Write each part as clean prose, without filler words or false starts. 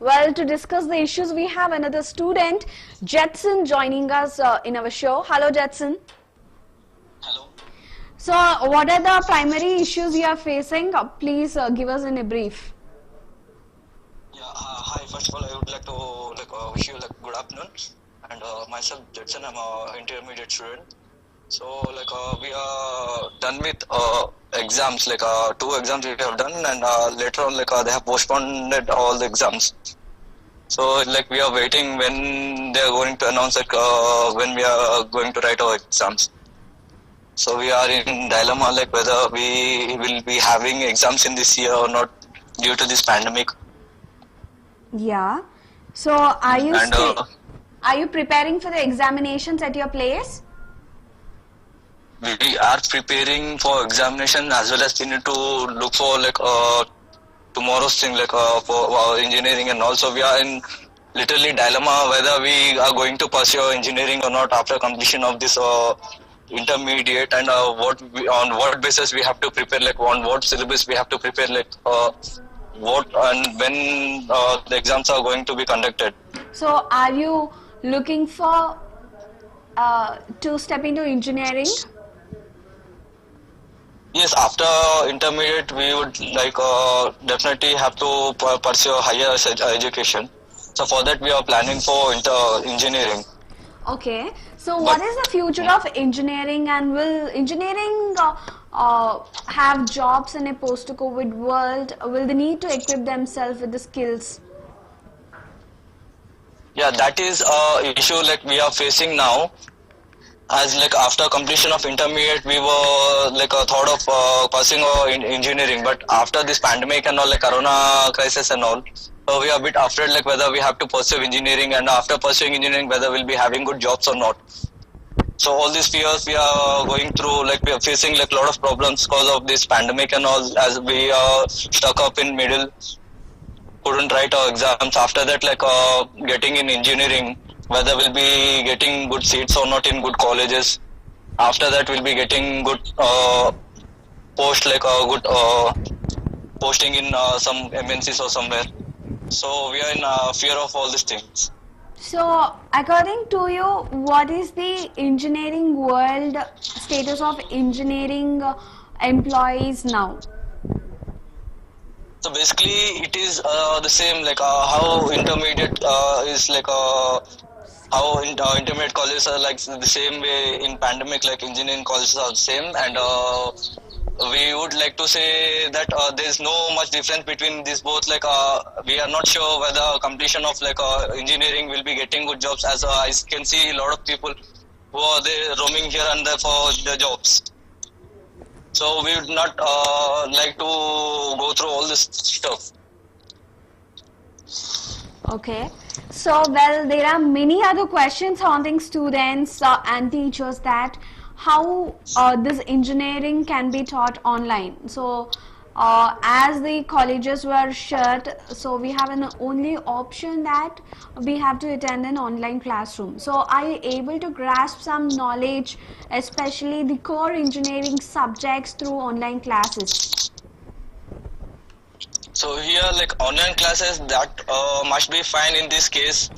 Well, to discuss the issues, we have another student, Jetson, joining us in our show. Hello, Jetson. Hello. So, what are the primary issues you are facing? Please give us in a brief. Yeah. Hi. First of all, I would like to wish you good afternoon. And myself, Jetson, I'm a intermediate student. So we are done with exams. Two exams we have done, and later on they have postponed all the exams. So we are waiting when they are going to announce when we are going to write our exams. So we are in dilemma whether we will be having exams in this year or not due to this pandemic. Yeah. So, are you preparing for the examinations at your place? We are preparing for examination as well as we need to look for tomorrow's thing for our engineering, and also we are in literally dilemma whether we are going to pursue engineering or not after completion of this intermediate, and on what basis we have to prepare, on what syllabus we have to prepare, what and when the exams are going to be conducted. So, are you looking for to step into engineering? Yes, after intermediate, we would definitely have to pursue higher education. So for that, we are planning for engineering. Okay. So what is the future of engineering, and will engineering have jobs in a post-COVID world? Will they need to equip themselves with the skills? Yeah, that is a issue we are facing now. As after completion of intermediate, we were thought of pursuing engineering, but after this pandemic and all, corona crisis and all, so we are a bit afraid whether we have to pursue engineering, and after pursuing engineering whether we'll be having good jobs or not. So all these fears we are going through, we are facing lot of problems because of this pandemic and all, as we are stuck up in middle, couldn't write our exams. After that getting in engineering, whether we'll be getting good seats or not in good colleges. After that, we'll be getting good post, good posting in some MNCs or somewhere. So we are in fear of all these things. So, according to you, what is the engineering world status of engineering employees now? So basically, it is the same how intermediate is how intermediate colleges are the same way in pandemic, engineering colleges are the same, and we would like to say that there is no much difference between these both. We are not sure whether completion of engineering will be getting good jobs, as I can see a lot of people who are there roaming here and there for the jobs. So we would not like to go through all this stuff. Okay. So, well, there are many other questions haunting students and teachers, that how this engineering can be taught online. So, as the colleges were shut, so we have an only option that we have to attend an online classroom. So, are you able to grasp some knowledge, especially the core engineering subjects, through online classes? So here online classes, that must be fine in this case,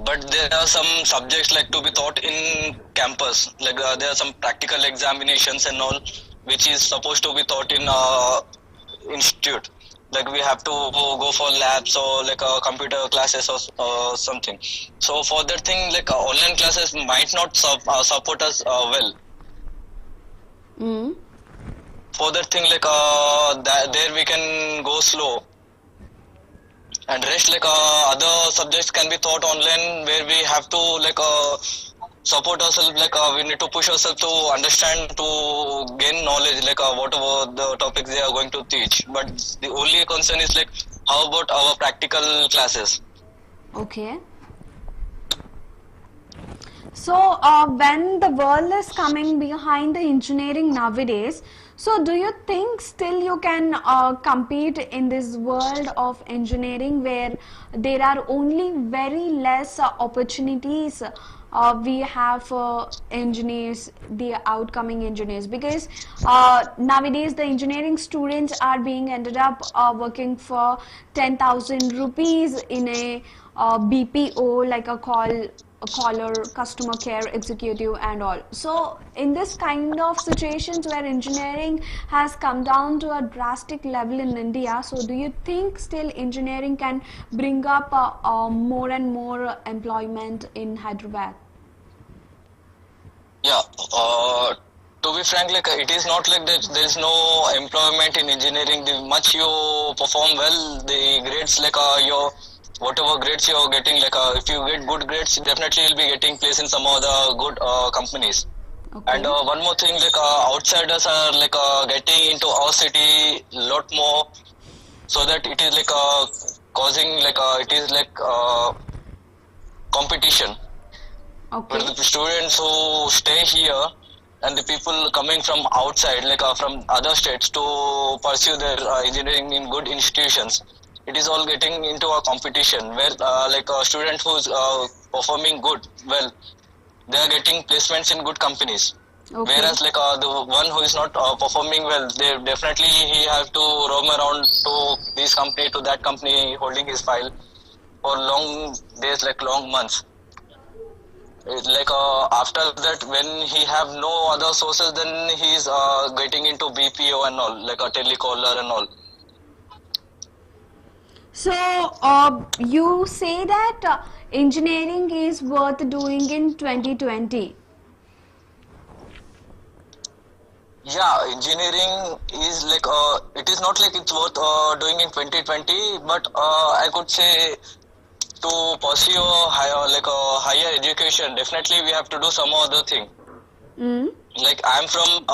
but there are some subjects to be taught in campus, there are some practical examinations and all, which is supposed to be taught in institute. We have to go for labs or computer classes or something. So for that thing, online classes might not support us well. For that thing, there we can go slow, and rest other subjects can be taught online, where we have to support ourselves. We need to push ourselves to understand, to gain knowledge, whatever the topics they are going to teach. But the only concern is how about our practical classes? Okay. So, when the world is coming behind the engineering nowadays, so do you think still you can compete in this world of engineering, where there are only very less opportunities we have for engineers, the outcoming engineers? Because nowadays the engineering students are being ended up working for 10,000 rupees in a BPO, like a caller, customer care executive and all. So in this kind of situations where engineering has come down to a drastic level in India, so do you think still engineering can bring up more and more employment in Hyderabad? Yeah, to be frank, like it is not like that. There is no employment in engineering. The much you perform well, the grades like your whatever grades you are getting, like if you get good grades, definitely you'll be getting place in some of the good companies. Okay. And one more thing, like outsiders are like getting into our city lot more, so that it is like causing like it is like competition. Okay. But the students who stay here and the people coming from outside, like from other states to pursue their engineering in good institutions, it is all getting into a competition where like a student who's performing good, well, they are getting placements in good companies. Okay. Whereas like the one who is not performing well, they definitely he have to roam around to this company to that company holding his file for long days, like long months. It's like after that, when he have no other sources, then he's getting into BPO and all, like a telecaller and all. So you say that engineering is worth doing in 2020. Yeah, engineering is like it is not like it's worth doing in 2020, but I could say to pursue a higher education, definitely we have to do some other thing. Mm. Like I'm from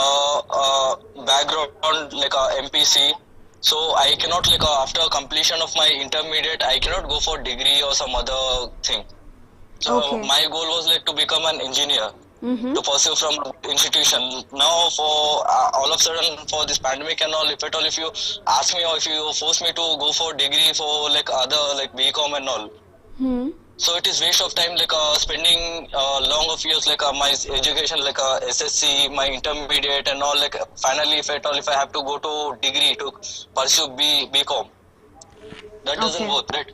background like MPC, so I cannot like after completion of my intermediate, I cannot go for degree or some other thing. So Okay. my goal was like to become an engineer. Mm-hmm. To pursue from institution. Now for all of a sudden for this pandemic and all, if at all if you ask me or if you force me to go for degree for like other like BCom and all, Hmm. so it is waste of time like spending long of years like my education like SSC, my intermediate and all, like finally if at all if I have to go to degree to pursue BCom, that doesn't Okay. work, right?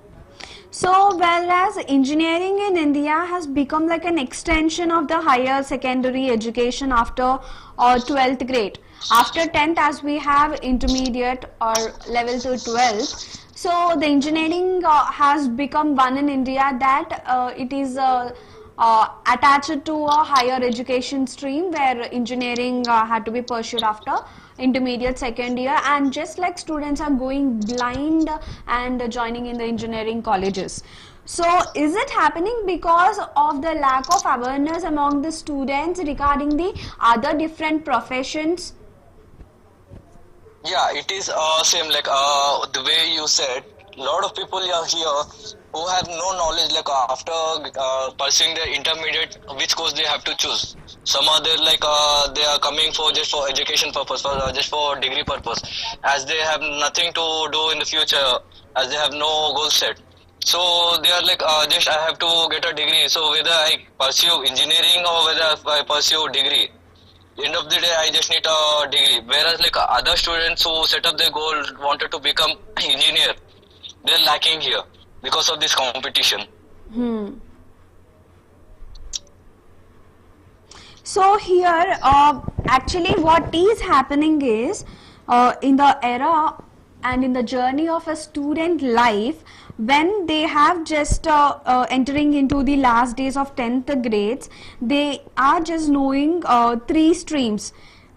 So, whereas engineering in India has become like an extension of the higher secondary education after 12th grade. After 10th, as we have intermediate or level to 12th, so the engineering has become one in India that it is attached to a higher education stream where engineering had to be pursued after intermediate second year, and just like students are going blind and joining in the engineering colleges. So is it happening because of the lack of awareness among the students regarding the other different professions? Yeah, it is same like the way you said. Lot of people are here who have no knowledge like after pursuing their intermediate, which course they have to choose. Some are there like they are coming for just for education purpose, for just for degree purpose, as they have nothing to do in the future, as they have no goal set. So they are like just I have to get a degree. So whether I pursue engineering or whether I pursue degree, end of the day I just need a degree. Whereas like other students who set up their goal wanted to become engineer, they're lacking here because of this competition. Hmm. So here, actually, what is happening is in the era and in the journey of a student life, when they have just entering into the last days of 10th grades, they are just knowing three streams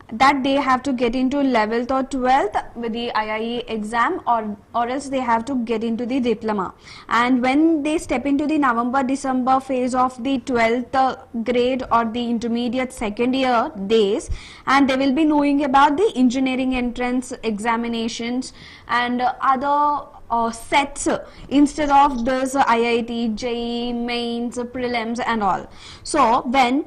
that they have to get into 11th or 12th with the IIE exam, or else they have to get into the diploma. And when they step into the November December phase of the 12th grade or the intermediate second year days, and they will be knowing about the engineering entrance examinations and other sets instead of this IIT, JEE, mains, prelims and all. So when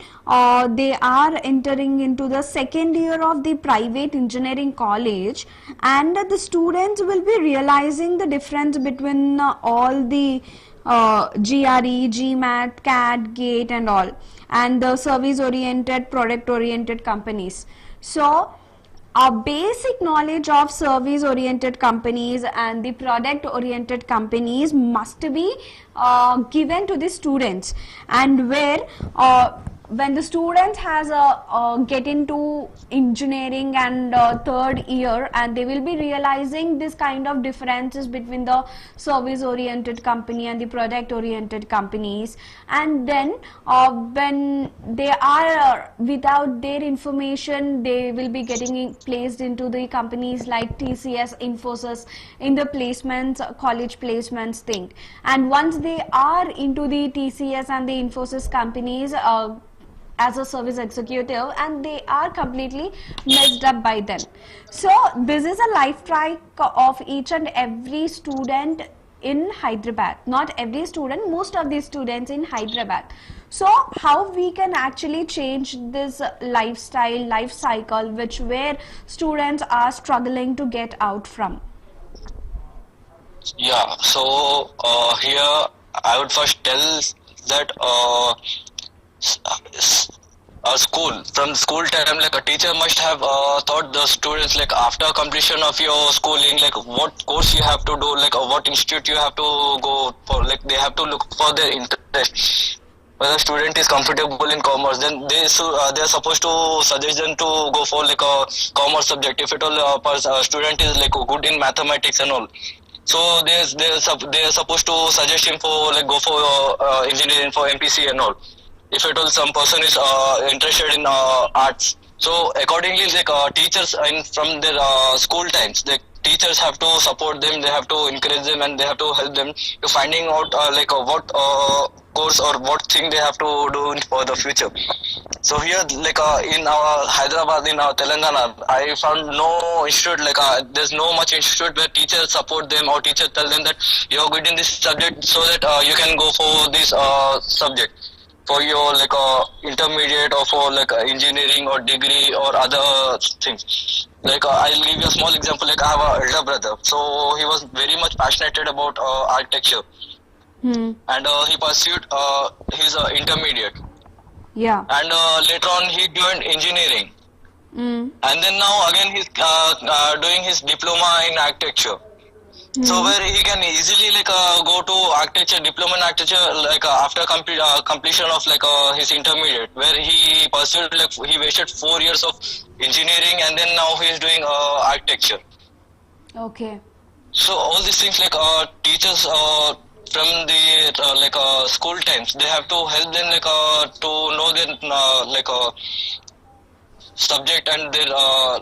they are entering into the second year of the private engineering college, and the students will be realizing the difference between all the GRE, GMAT, CAT, GATE and all, and the service oriented, product oriented companies. So a basic knowledge of service oriented companies and the product oriented companies must be given to the students, and where when the students has a get into engineering and third year, and they will be realizing this kind of differences between the service oriented company and the product oriented companies. And then when they are without their information, they will be getting placed into the companies like TCS, Infosys, in the placements, college placements thing. And once they are into the TCS and the Infosys companies as a service executive, and they are completely messed up by them. So this is a life track of each and every student in Hyderabad. Not every student, most of the students in Hyderabad. So how we can actually change this lifestyle, life cycle, which where students are struggling to get out from? Yeah, so here I would first tell that school, from school time, like a teacher must have taught the students, like after completion of your schooling, like what course you have to do, like what institute you have to go for, like they have to look for their interest. Whether student is comfortable in commerce, then they are supposed to suggest them to go for like a commerce subject. If at all student is like good in mathematics and all, so they're supposed to suggest him for like go for engineering, for MPC and all. If at all some person is interested in arts, so accordingly, like teachers in from their school times, the teachers have to support them, they have to encourage them, and they have to help them to finding out what course or what thing they have to do for the future. So here, like in our Hyderabad, in our Telangana, I found no institute, like there's no much institute where teachers support them or teachers tell them that you're good in this subject, so that you can go for this subject for your like intermediate, or for like engineering or degree or other things. Like I'll give you a small example. Like I have an elder brother, so he was very much passionate about architecture, and he pursued his intermediate. Yeah. And later on he joined engineering, and then now again he's doing his diploma in architecture. So where he can easily like go to architecture, diploma in architecture, like after completion of like his intermediate, where he pursued, like he wasted 4 years of engineering, and then now he is doing architecture. Okay. So all these things, like teachers from the like school times, they have to help them like to know their like subject, and their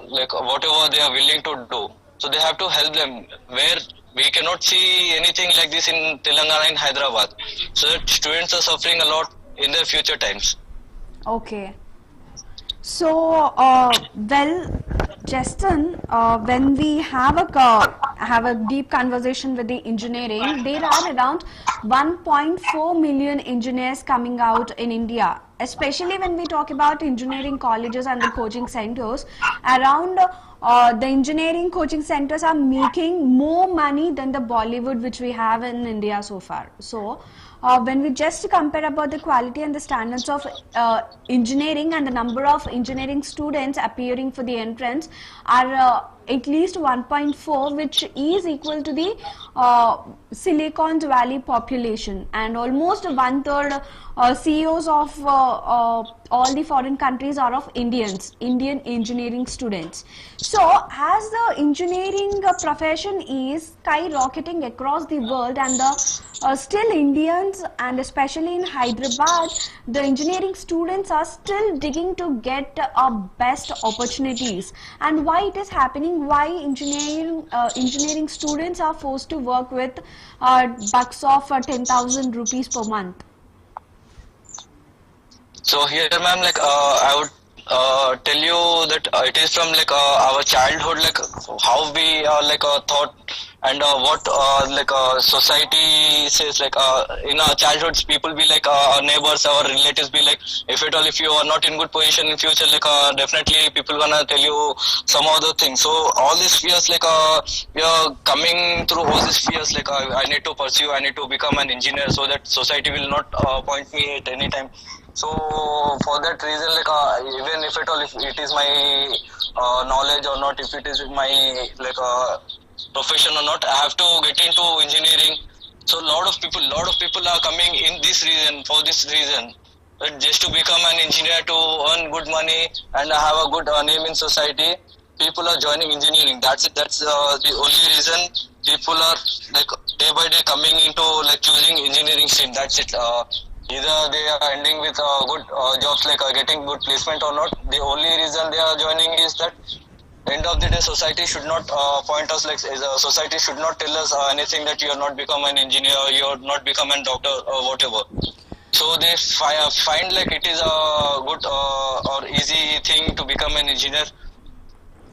like whatever they are willing to do. So they have to help them, where we cannot see anything like this in Telangana, in Hyderabad. So that students are suffering a lot in their future times. Okay. So, well, Justin, when we have a deep conversation with the engineering, there are around 1.4 million engineers coming out in India. Especially when we talk about engineering colleges and the coaching centers, around the engineering coaching centers are making more money than the Bollywood which we have in India so far. So when we just compare about the quality and the standards of engineering, and the number of engineering students appearing for the entrance are at least 1.4, which is equal to the Silicon Valley population, and almost 1/3 CEOs of all the foreign countries are of Indian engineering students. So as the engineering profession is skyrocketing across the world, and the still Indians, and especially in Hyderabad, the engineering students are still digging to get best opportunities. And why it is happening? Why engineering students are forced to work with bucks of 10,000 rupees per month? So here, ma'am, like I would tell you that it is from like our childhood, like how we like thought, and what like society says. Like in our childhoods, people be like our neighbors, our relatives be like, if at all, if you are not in good position in future, like definitely people gonna tell you some other things. So all these fears, like we are coming through all these fears, like I need to pursue, I need to become an engineer, so that society will not point me at any time. So for that reason, like even if at all, if it is my knowledge or not, if it is my like profession or not, I have to get into engineering. So lot of people are coming in this reason, for this reason, just to become an engineer, to earn good money and have a good name in society. People are joining engineering. That's it. That's the only reason people are like day by day coming into like choosing engineering stream. That's it. Either they are ending with good jobs, like getting good placement or not. The only reason they are joining is that end of the day, society should not point us like society should not tell us anything that you are not become an engineer, you are not become a doctor or whatever. So they find like it is a good or easy thing to become an engineer.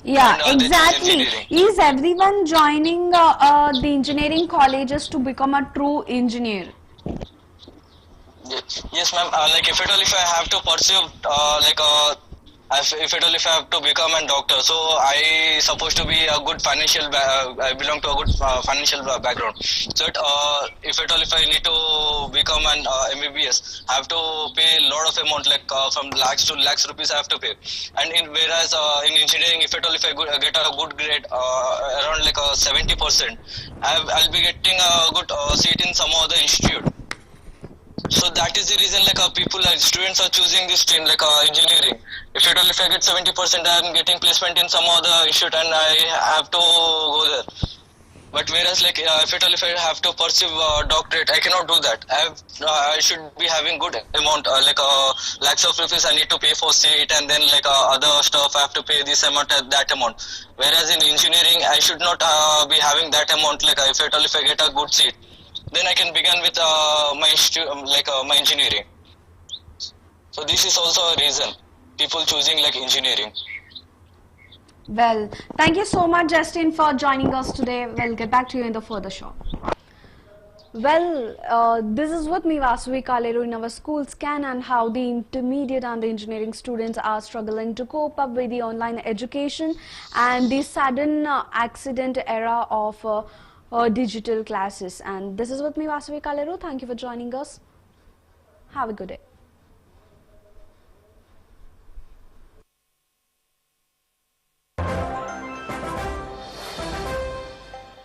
Yeah, And, they choose exactly. engineering. Is everyone joining the engineering colleges to become a true engineer? Yes, ma'am. Like if I have to pursue if I have to become a doctor, so I supposed to be a good financial. I belong to a good financial background. So if I need to become an MBBS, I have to pay a lot of amount, like from lakhs to lakhs rupees I have to pay. And whereas in engineering, if I get a good grade, around like 70%, I'll be getting a good seat in some other institute. So that is the reason like people like students are choosing this stream like engineering. If I get 70%, I am getting placement in some other institute and I have to go there. But whereas like if I have to pursue doctorate, I cannot do that. I should be having good amount like lakhs of rupees I need to pay for seat, and then like other stuff I have to pay this amount that amount. Whereas in engineering, I should not be having that amount. Like if I get a good seat, then I can begin with my engineering. So this is also a reason people choosing like engineering. Well, thank you so much, Justin, for joining us today. We'll get back to you in the further show. Well, this is what me, Vasavi Kaleru, in our schools can, and how the intermediate and the engineering students are struggling to cope up with the online education and the sudden accident era of digital classes. And this is with me, Vasavi Kaleru. Thank you for joining us. Have a good day.